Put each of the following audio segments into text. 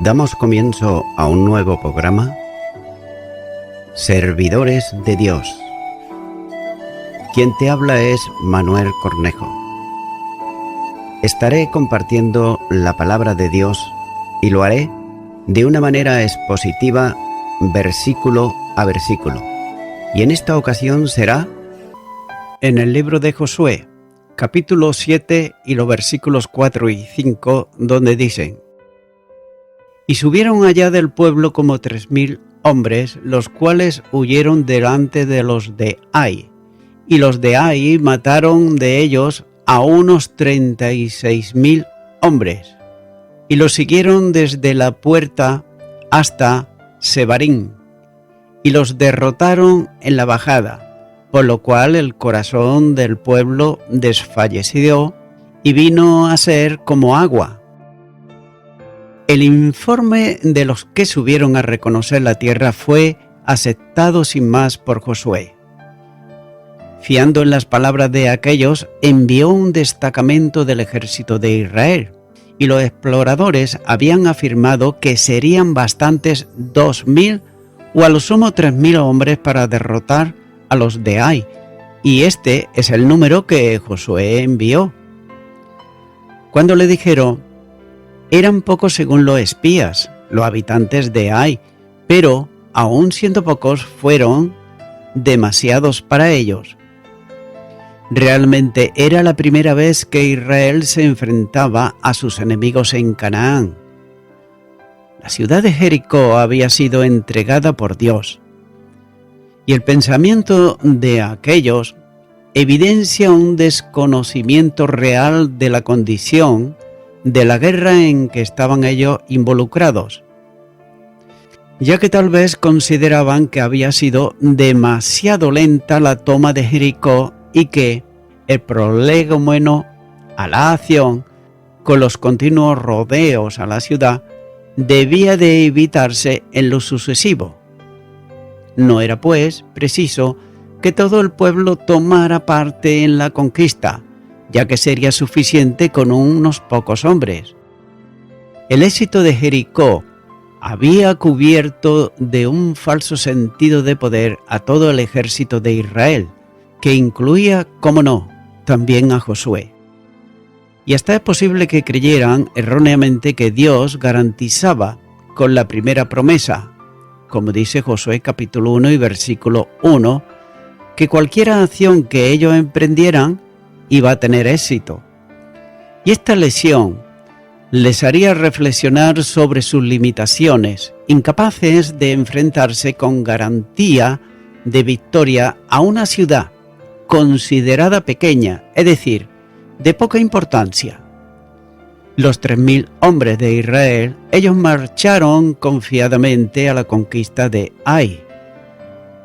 Damos comienzo a un nuevo programa, Servidores de Dios. Quien te habla es Manuel Cornejo. Estaré compartiendo la palabra de Dios y lo haré de una manera expositiva, versículo a versículo. Y en esta ocasión será en el libro de Josué, capítulo 7 y los versículos 4 y 5, donde dicen: Y subieron allá del pueblo como 3,000 hombres, los cuales huyeron delante de los de Ai. Y los de Ai mataron de ellos a unos 36,000 hombres. Y los siguieron desde la puerta hasta Sebarim. Y los derrotaron en la bajada, por lo cual el corazón del pueblo desfalleció y vino a ser como agua. El informe de los que subieron a reconocer la tierra fue aceptado sin más por Josué. Fiando en las palabras de aquellos, envió un destacamento del ejército de Israel, y los exploradores habían afirmado que serían bastantes 2,000 o a lo sumo 3,000 hombres para derrotar a los de Ai, y este es el número que Josué envió. Cuando le dijeron: eran pocos según los espías, los habitantes de Ai, pero aun siendo pocos fueron demasiados para ellos. Realmente era la primera vez que Israel se enfrentaba a sus enemigos en Canaán. La ciudad de Jericó había sido entregada por Dios, y el pensamiento de aquellos evidencia un desconocimiento real de la condición de la guerra en que estaban ellos involucrados, ya que tal vez consideraban que había sido demasiado lenta la toma de Jericó y que el prolegómeno a la acción, con los continuos rodeos a la ciudad, debía de evitarse en lo sucesivo. No era, pues, preciso que todo el pueblo tomara parte en la conquista, ya que sería suficiente con unos pocos hombres. El éxito de Jericó había cubierto de un falso sentido de poder a todo el ejército de Israel, que incluía, cómo no, también a Josué. Y hasta es posible que creyeran erróneamente que Dios garantizaba con la primera promesa, como dice Josué capítulo 1 y versículo 1, que cualquier acción que ellos emprendieran iba a tener éxito. Y esta lección les haría reflexionar sobre sus limitaciones, incapaces de enfrentarse con garantía de victoria a una ciudad considerada pequeña, es decir, de poca importancia. Los 3,000 hombres de Israel, ellos marcharon confiadamente a la conquista de Ai,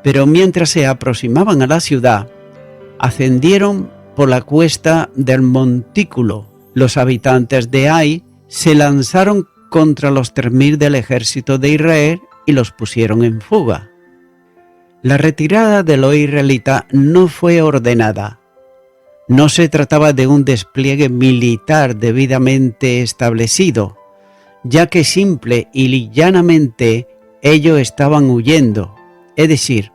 pero mientras se aproximaban a la ciudad, ascendieron por la cuesta del montículo. Los habitantes de Ai se lanzaron contra los 3,000 del ejército de Israel y los pusieron en fuga. La retirada de los israelitas no fue ordenada. No se trataba de un despliegue militar debidamente establecido, ya que simple y llanamente ellos estaban huyendo, es decir,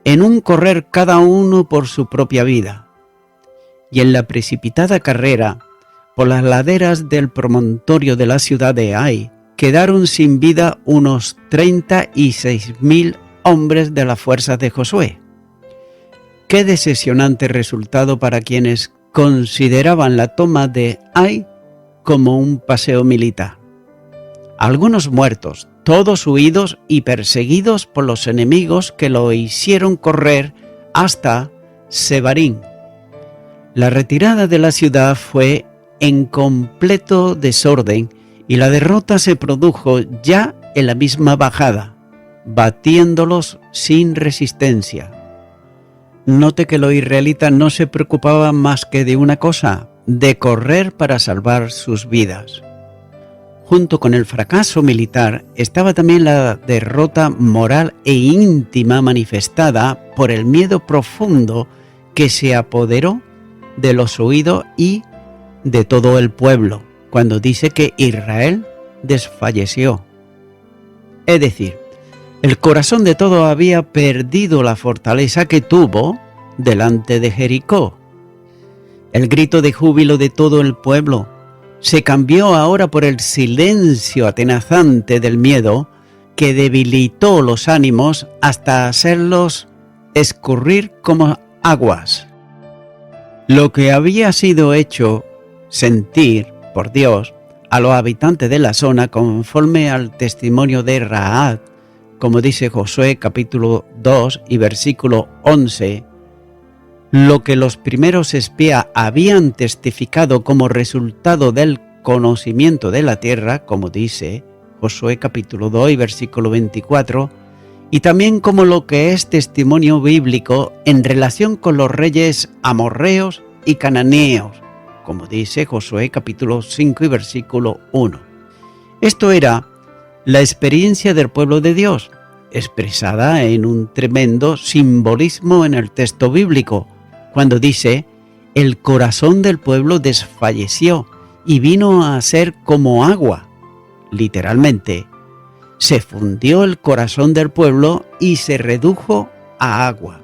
en un correr cada uno por su propia vida. Y en la precipitada carrera por las laderas del promontorio de la ciudad de Ai, quedaron sin vida unos 36,000 hombres de las fuerzas de Josué. Qué decepcionante resultado para quienes consideraban la toma de Ai como un paseo militar. Algunos muertos, todos huidos y perseguidos por los enemigos que lo hicieron correr hasta Sebarim. La retirada de la ciudad fue en completo desorden y la derrota se produjo ya en la misma bajada, batiéndolos sin resistencia. Note que los israelitas no se preocupaban más que de una cosa, de correr para salvar sus vidas. Junto con el fracaso militar estaba también la derrota moral e íntima manifestada por el miedo profundo que se apoderó de los oídos y de todo el pueblo, cuando dice que Israel desfalleció. Es decir, el corazón de todo había perdido la fortaleza que tuvo delante de Jericó. El grito de júbilo de todo el pueblo se cambió ahora por el silencio atenazante del miedo que debilitó los ánimos hasta hacerlos escurrir como aguas. Lo que había sido hecho sentir por Dios a los habitantes de la zona conforme al testimonio de Rahab, como dice Josué capítulo 2 y versículo 11, lo que los primeros espías habían testificado como resultado del conocimiento de la tierra, como dice Josué capítulo 2 y versículo 24, y también como lo que es testimonio bíblico en relación con los reyes amorreos y cananeos, como dice Josué capítulo 5 y versículo 1. Esto era la experiencia del pueblo de Dios, expresada en un tremendo simbolismo en el texto bíblico, cuando dice: el corazón del pueblo desfalleció y vino a ser como agua. Literalmente, se fundió el corazón del pueblo y se redujo a agua.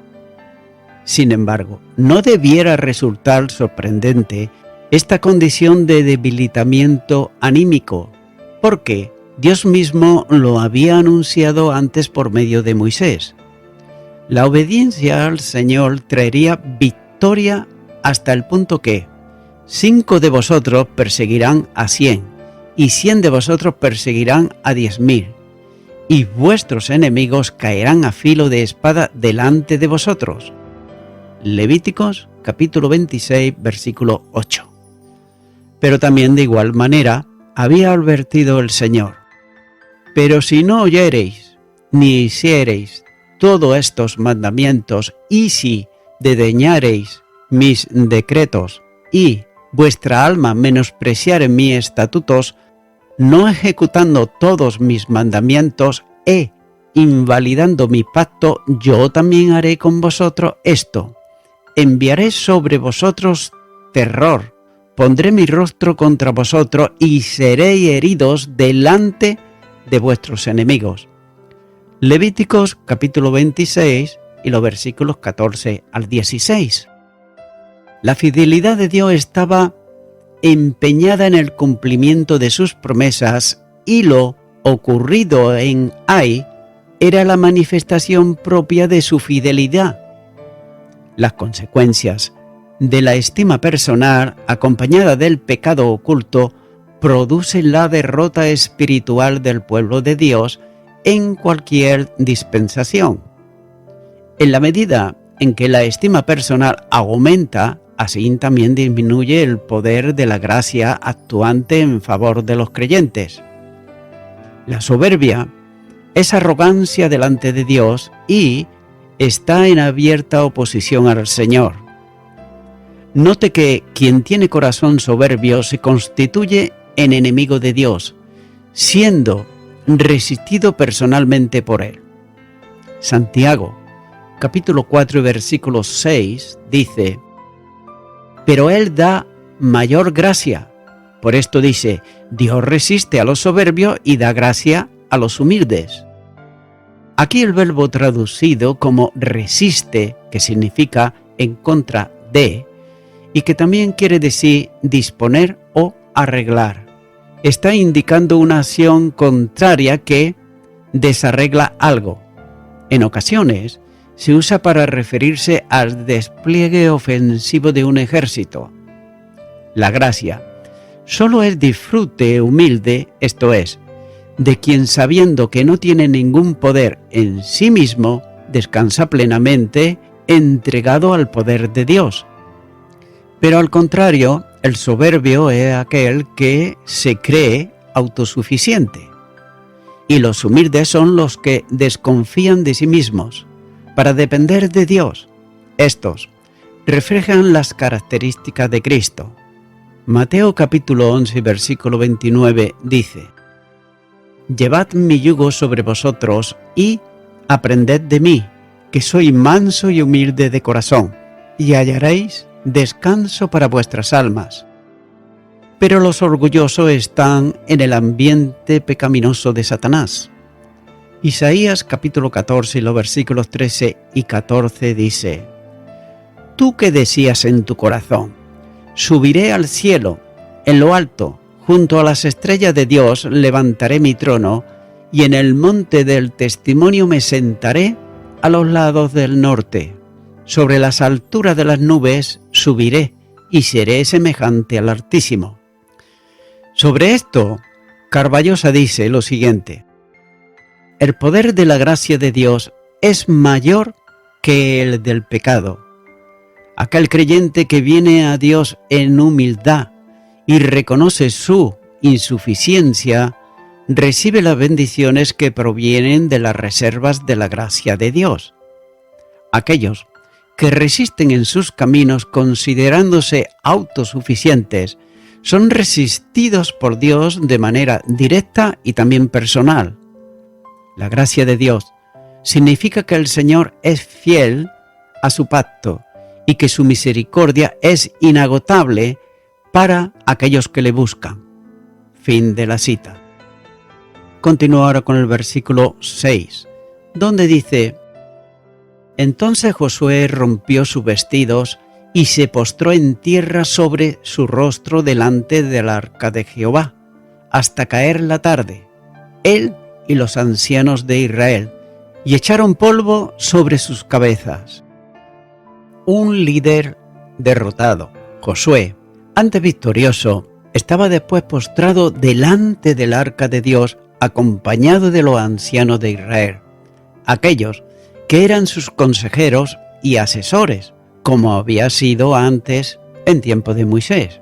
Sin embargo, no debiera resultar sorprendente esta condición de debilitamiento anímico, porque Dios mismo lo había anunciado antes por medio de Moisés. La obediencia al Señor traería victoria hasta el punto que 5 de vosotros perseguirán a 100, y 100 de vosotros perseguirán a 10.000, y vuestros enemigos caerán a filo de espada delante de vosotros. Levíticos capítulo 26, versículo 8. Pero también de igual manera había advertido el Señor: pero si no oyereis, ni hiciereis todos estos mandamientos, y si desdeñareis mis decretos, y vuestra alma menospreciare mis estatutos, no ejecutando todos mis mandamientos e invalidando mi pacto, yo también haré con vosotros esto: enviaré sobre vosotros terror, pondré mi rostro contra vosotros y seréis heridos delante de vuestros enemigos. Levíticos capítulo 26 y los versículos 14 al 16. La fidelidad de Dios estaba empeñada en el cumplimiento de sus promesas, y lo ocurrido en Ai era la manifestación propia de su fidelidad. Las consecuencias de la estima personal, acompañada del pecado oculto, producen la derrota espiritual del pueblo de Dios en cualquier dispensación. En la medida en que la estima personal aumenta, así también disminuye el poder de la gracia actuante en favor de los creyentes. La soberbia es arrogancia delante de Dios y está en abierta oposición al Señor. Note que quien tiene corazón soberbio se constituye en enemigo de Dios, siendo resistido personalmente por él. Santiago, capítulo 4, versículo 6, dice: pero Él da mayor gracia. Por esto dice: Dios resiste a los soberbios y da gracia a los humildes. Aquí el verbo traducido como resiste, que significa en contra de, y que también quiere decir disponer o arreglar, está indicando una acción contraria que desarregla algo. En ocasiones se usa para referirse al despliegue ofensivo de un ejército. La gracia solo es disfrute humilde, esto es, de quien sabiendo que no tiene ningún poder en sí mismo, descansa plenamente entregado al poder de Dios. Pero al contrario, el soberbio es aquel que se cree autosuficiente, y los humildes son los que desconfían de sí mismos para depender de Dios. Estos reflejan las características de Cristo. Mateo capítulo 11, versículo 29 dice: Llevad mi yugo sobre vosotros y aprended de mí, que soy manso y humilde de corazón, y hallaréis descanso para vuestras almas. Pero los orgullosos están en el ambiente pecaminoso de Satanás. Isaías capítulo 14 y los versículos 13 y 14 dice: Tú que decías en tu corazón, subiré al cielo, en lo alto, junto a las estrellas de Dios levantaré mi trono, y en el monte del testimonio me sentaré a los lados del norte. Sobre las alturas de las nubes subiré, y seré semejante al Altísimo. Sobre esto, Carballosa dice lo siguiente: el poder de la gracia de Dios es mayor que el del pecado. Aquel creyente que viene a Dios en humildad y reconoce su insuficiencia, recibe las bendiciones que provienen de las reservas de la gracia de Dios. Aquellos que resisten en sus caminos considerándose autosuficientes son resistidos por Dios de manera directa y también personal. La gracia de Dios significa que el Señor es fiel a su pacto y que su misericordia es inagotable para aquellos que le buscan. Fin de la cita. Continúo ahora con el versículo 6, donde dice: Entonces Josué rompió sus vestidos y se postró en tierra sobre su rostro delante del arca de Jehová, hasta caer la tarde, él y los ancianos de Israel, y echaron polvo sobre sus cabezas. Un líder derrotado, Josué, antes victorioso, estaba después postrado delante del arca de Dios, acompañado de los ancianos de Israel, aquellos que eran sus consejeros y asesores, como había sido antes en tiempo de Moisés.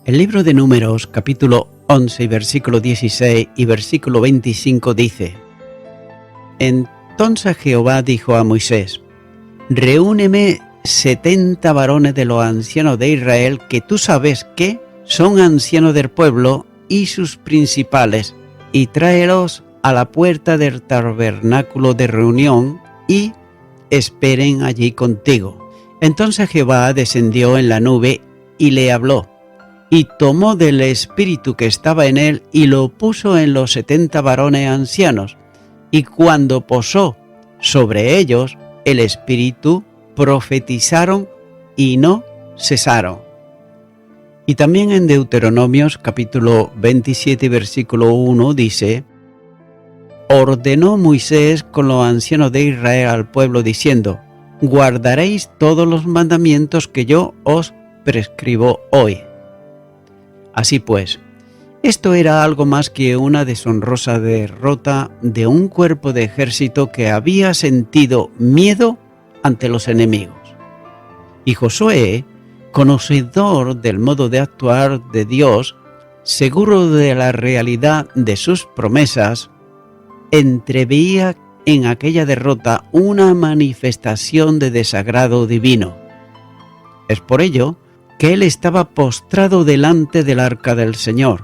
El libro de Números, capítulo 11, versículo 16 y versículo 25 dice: Entonces Jehová dijo a Moisés: Reúneme 70 varones de los ancianos de Israel que tú sabes que son ancianos del pueblo y sus principales, y tráelos a la puerta del tabernáculo de reunión y esperen allí contigo. Entonces Jehová descendió en la nube y le habló, y tomó del espíritu que estaba en él y lo puso en los 70 varones ancianos, y cuando posó sobre ellos el espíritu, profetizaron y no cesaron. Y también en Deuteronomios capítulo 27 versículo 1 dice: Ordenó Moisés con los ancianos de Israel al pueblo diciendo: Guardaréis todos los mandamientos que yo os prescribo hoy. Así pues, esto era algo más que una deshonrosa derrota de un cuerpo de ejército que había sentido miedo ante los enemigos. Y Josué, conocedor del modo de actuar de Dios, seguro de la realidad de sus promesas, entreveía en aquella derrota una manifestación de desagrado divino. Es por ello que él estaba postrado delante del arca del Señor,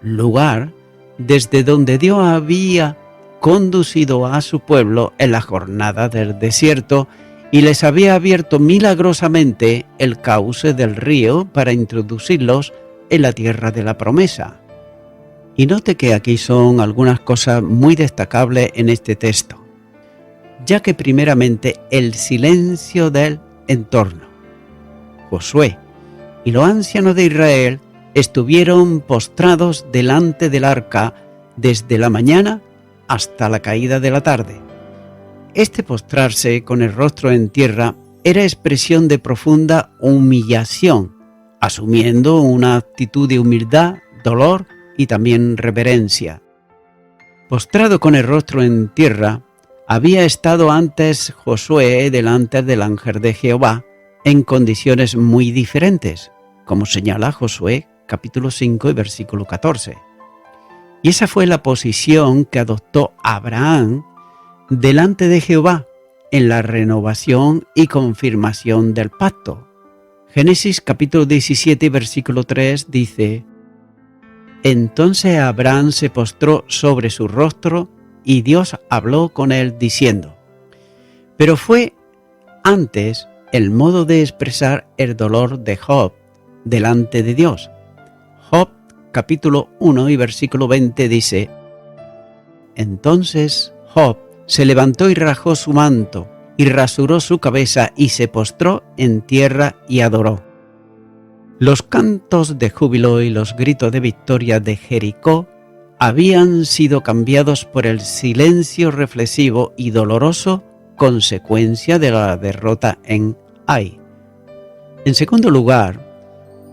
lugar desde donde Dios había conducido a su pueblo en la jornada del desierto y les había abierto milagrosamente el cauce del río para introducirlos en la tierra de la promesa. Y note que aquí son algunas cosas muy destacables en este texto, ya que primeramente el silencio del entorno. Josué y los ancianos de Israel estuvieron postrados delante del arca desde la mañana hasta la caída de la tarde. Este postrarse con el rostro en tierra era expresión de profunda humillación, asumiendo una actitud de humildad, dolor y también reverencia. Postrado con el rostro en tierra, había estado antes Josué delante del ángel de Jehová en condiciones muy diferentes, como señala Josué capítulo 5 y versículo 14. Y esa fue la posición que adoptó Abraham delante de Jehová en la renovación y confirmación del pacto. Génesis capítulo 17 versículo 3 dice: Entonces Abraham se postró sobre su rostro y Dios habló con él diciendo. Pero fue antes el modo de expresar el dolor de Job delante de Dios. Job capítulo 1 y versículo 20 dice: Entonces Job se levantó y rajó su manto, y rasuró su cabeza, y se postró en tierra y adoró. Los cantos de júbilo y los gritos de victoria de Jericó habían sido cambiados por el silencio reflexivo y doloroso consecuencia de la derrota en Ai. En segundo lugar,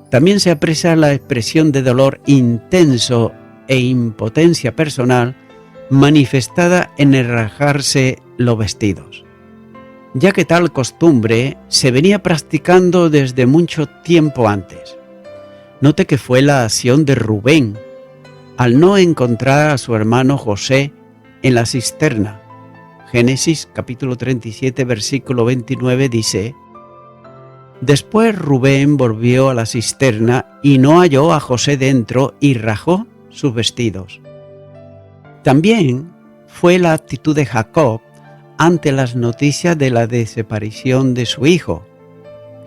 también se aprecia la expresión de dolor intenso e impotencia personal manifestada en el rajarse los vestidos, ya que tal costumbre se venía practicando desde mucho tiempo antes. Note que fue la acción de Rubén, al no encontrar a su hermano José en la cisterna. Génesis capítulo 37, versículo 29 dice: Después Rubén volvió a la cisterna y no halló a José dentro y rajó sus vestidos. También fue la actitud de Jacob ante las noticias de la desaparición de su hijo.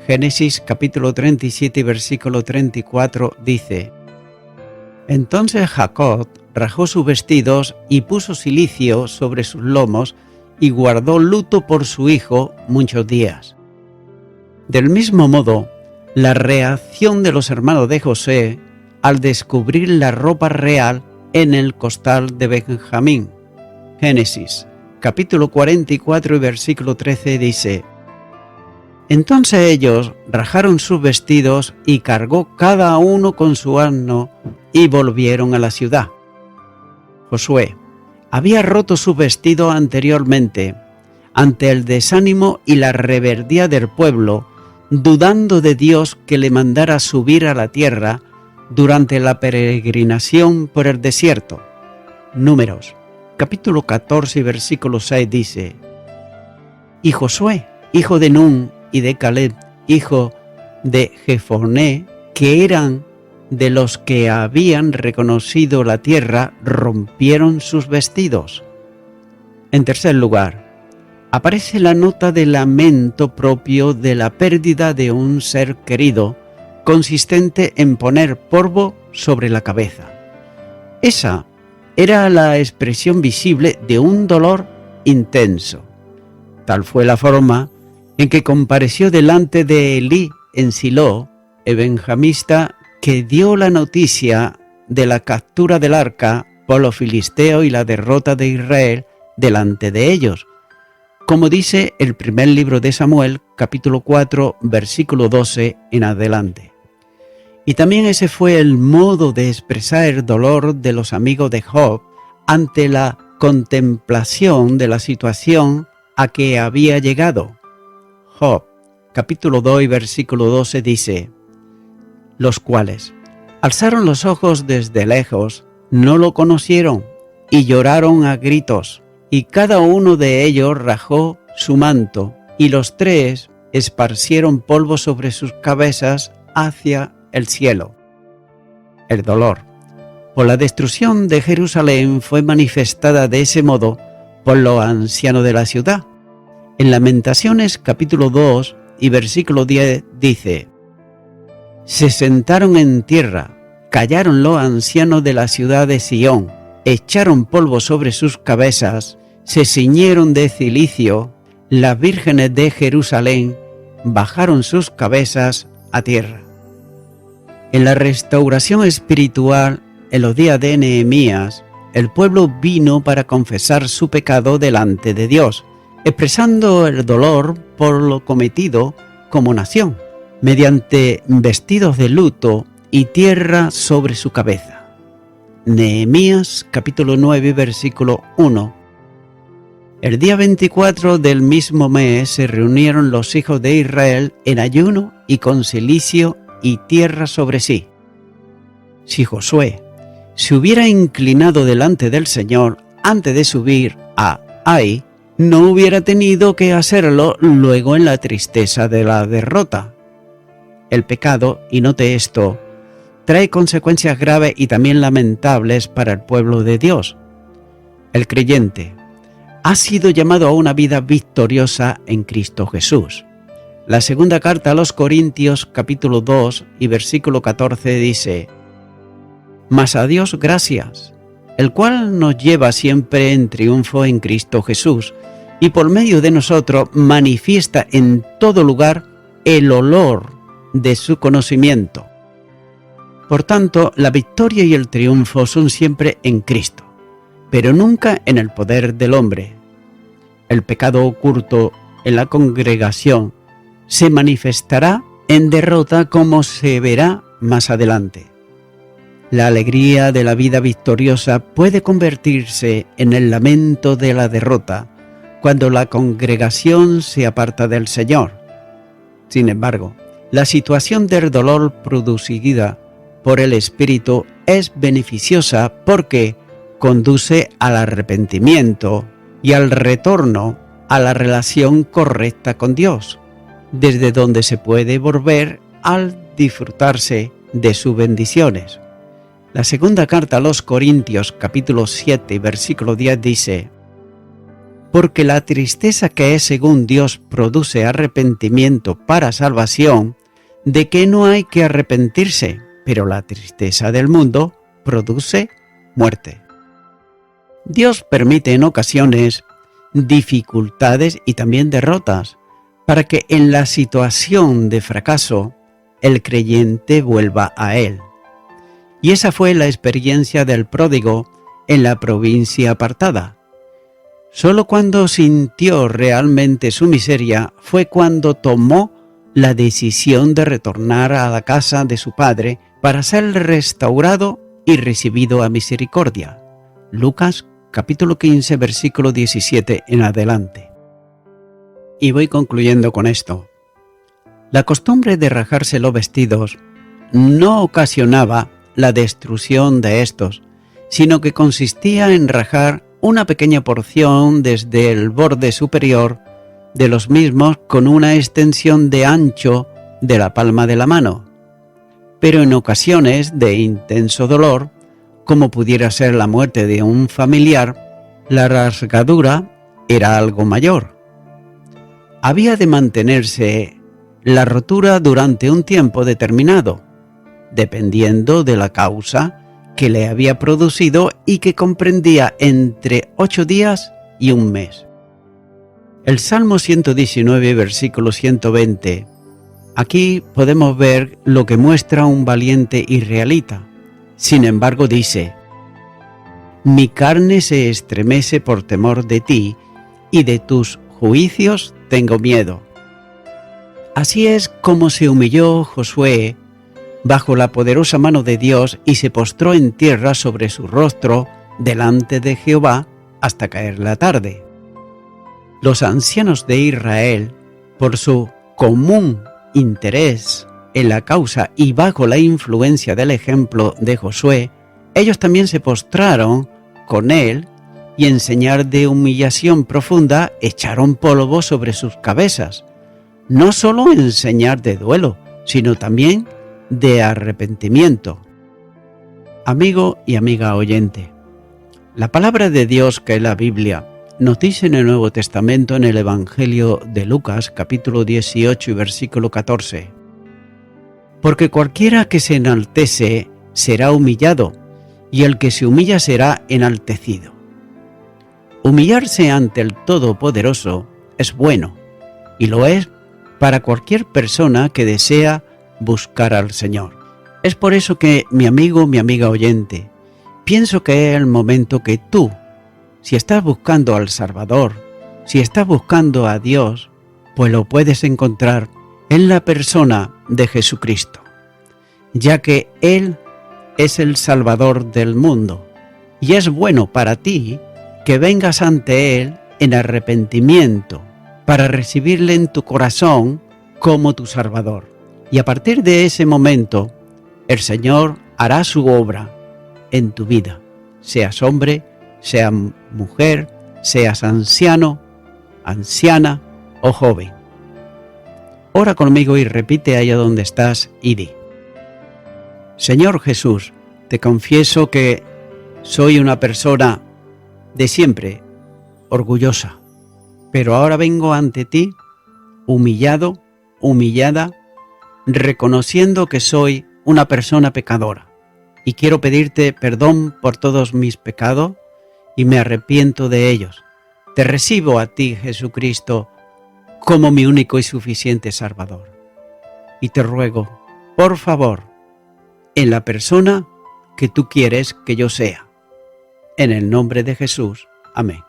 Génesis capítulo 37 versículo 34 dice: Entonces Jacob rajó sus vestidos y puso cilicio sobre sus lomos y guardó luto por su hijo muchos días. Del mismo modo, la reacción de los hermanos de José al descubrir la ropa real en el costal de Benjamín. Génesis capítulo 44 y versículo 13 dice: Entonces ellos rajaron sus vestidos y cargó cada uno con su asno y volvieron a la ciudad. Josué había roto su vestido anteriormente ante el desánimo y la rebeldía del pueblo, dudando de Dios que le mandara subir a la tierra durante la peregrinación por el desierto. Números capítulo 14 versículo 6 dice: Y Josué, hijo de Nun, y de Caleb, hijo de Jefoné, que eran de los que habían reconocido la tierra, rompieron sus vestidos. En tercer lugar, aparece la nota de lamento propio de la pérdida de un ser querido, consistente en poner polvo sobre la cabeza. Esa era la expresión visible de un dolor intenso. Tal fue la forma en que compareció delante de Elí en Silo, el benjamita que dio la noticia de la captura del arca por los filisteos y la derrota de Israel delante de ellos, como dice el primer libro de Samuel, capítulo 4, versículo 12 en adelante. Y también ese fue el modo de expresar el dolor de los amigos de Job ante la contemplación de la situación a que había llegado. Job, capítulo 2, versículo 12 dice: Los cuales alzaron los ojos desde lejos, no lo conocieron, y lloraron a gritos, y cada uno de ellos rajó su manto, y los tres esparcieron polvo sobre sus cabezas hacia el cielo. El dolor por la destrucción de Jerusalén fue manifestada de ese modo por los ancianos de la ciudad. En Lamentaciones capítulo 2 y versículo 10 dice: Se sentaron en tierra, callaron los ancianos de la ciudad de Sión, echaron polvo sobre sus cabezas, se ciñeron de cilicio, las vírgenes de Jerusalén bajaron sus cabezas a tierra. En la restauración espiritual, en los días de Nehemías, el pueblo vino para confesar su pecado delante de Dios, expresando el dolor por lo cometido como nación, mediante vestidos de luto y tierra sobre su cabeza. Nehemías capítulo 9 versículo 1. El día 24 del mismo mes se reunieron los hijos de Israel en ayuno y con cilicio y tierra sobre sí. Si Josué se hubiera inclinado delante del Señor antes de subir a Ai, no hubiera tenido que hacerlo luego en la tristeza de la derrota. El pecado, y note esto, trae consecuencias graves y también lamentables para el pueblo de Dios. El creyente ha sido llamado a una vida victoriosa en Cristo Jesús. La segunda carta a los Corintios, capítulo 2 y versículo 14 dice: Mas a Dios gracias, el cual nos lleva siempre en triunfo en Cristo Jesús, y por medio de nosotros manifiesta en todo lugar el olor de su conocimiento. Por tanto, la victoria y el triunfo son siempre en Cristo, pero nunca en el poder del hombre. El pecado oculto en la congregación se manifestará en derrota, como se verá más adelante. La alegría de la vida victoriosa puede convertirse en el lamento de la derrota cuando la congregación se aparta del Señor. Sin embargo, la situación del dolor producida por el Espíritu es beneficiosa porque conduce al arrepentimiento y al retorno a la relación correcta con Dios, desde donde se puede volver al disfrutarse de sus bendiciones. La segunda carta a los Corintios, capítulo 7, versículo 10 dice: porque la tristeza que es según Dios produce arrepentimiento para salvación, de que no hay que arrepentirse, pero la tristeza del mundo produce muerte. Dios permite en ocasiones dificultades y también derrotas, para que en la situación de fracaso el creyente vuelva a Él. Y esa fue la experiencia del pródigo en la provincia apartada. Solo cuando sintió realmente su miseria fue cuando tomó la decisión de retornar a la casa de su padre para ser restaurado y recibido a misericordia. Lucas capítulo 15, versículo 17 en adelante. Y voy concluyendo con esto. La costumbre de rajarse los vestidos no ocasionaba la destrucción de estos, sino que consistía en rajar una pequeña porción desde el borde superior de los mismos con una extensión de ancho de la palma de la mano. Pero en ocasiones de intenso dolor, como pudiera ser la muerte de un familiar, la rasgadura era algo mayor. Había de mantenerse la rotura durante un tiempo determinado, dependiendo de la causa que le había producido y que comprendía entre 8 días y un mes. El Salmo 119, versículo 120. Aquí podemos ver lo que muestra un valiente israelita. Sin embargo, dice: mi carne se estremece por temor de ti, y de tus juicios tengo miedo. Así es como se humilló Josué bajo la poderosa mano de Dios y se postró en tierra sobre su rostro delante de Jehová hasta caer la tarde. Los ancianos de Israel, por su común interés en la causa y bajo la influencia del ejemplo de Josué, ellos también se postraron con él y en señal de humillación profunda echaron polvo sobre sus cabezas, no solo en señal de duelo, sino también de arrepentimiento. Amigo y amiga oyente, la palabra de Dios, que es la Biblia, nos dice en el Nuevo Testamento, en el Evangelio de Lucas, capítulo 18 y versículo 14: porque cualquiera que se enaltece será humillado, y el que se humilla será enaltecido. Humillarse ante el Todopoderoso es bueno, y lo es para cualquier persona que desea buscar al Señor. Es por eso que, mi amigo, mi amiga oyente, pienso que es el momento que tú, si estás buscando al Salvador, si estás buscando a Dios, pues lo puedes encontrar en la persona de Jesucristo, ya que Él es el Salvador del mundo, y es bueno para ti que vengas ante Él en arrepentimiento, para recibirle en tu corazón como tu Salvador. Y a partir de ese momento, el Señor hará su obra en tu vida, seas hombre, seas mujer, seas anciano, anciana o joven. Ora conmigo y repite allá donde estás y di: Señor Jesús, te confieso que soy una persona de siempre orgullosa, pero ahora vengo ante ti humillado, humillada, reconociendo que soy una persona pecadora y quiero pedirte perdón por todos mis pecados y me arrepiento de ellos. Te recibo a ti, Jesucristo, como mi único y suficiente Salvador. Y te ruego, por favor, en la persona que tú quieres que yo sea. En el nombre de Jesús. Amén.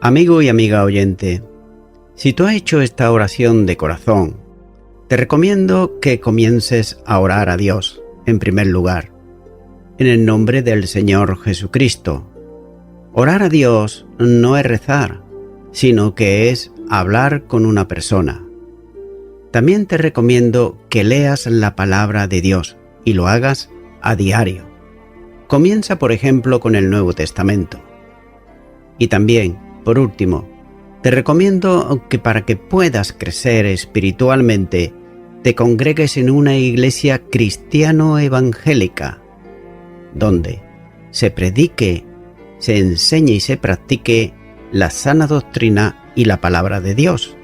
Amigo y amiga oyente, si tú has hecho esta oración de corazón, te recomiendo que comiences a orar a Dios, en primer lugar, en el nombre del Señor Jesucristo. Orar a Dios no es rezar, sino que es hablar con una persona. También te recomiendo que leas la palabra de Dios y lo hagas a diario. Comienza, por ejemplo, con el Nuevo Testamento. Y también, por último, te recomiendo que para que puedas crecer espiritualmente, te congregues en una iglesia cristiano-evangélica, donde se predique, se enseñe y se practique la sana doctrina y la palabra de Dios.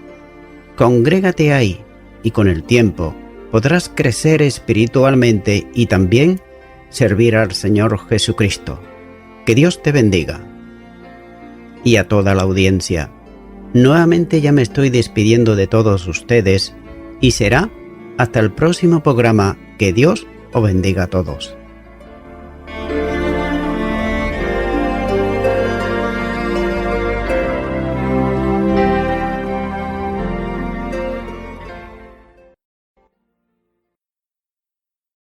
Congrégate ahí y con el tiempo podrás crecer espiritualmente y también servir al Señor Jesucristo. Que Dios te bendiga. Y a toda la audiencia, nuevamente ya me estoy despidiendo de todos ustedes y será hasta el próximo programa. Que Dios os bendiga a todos.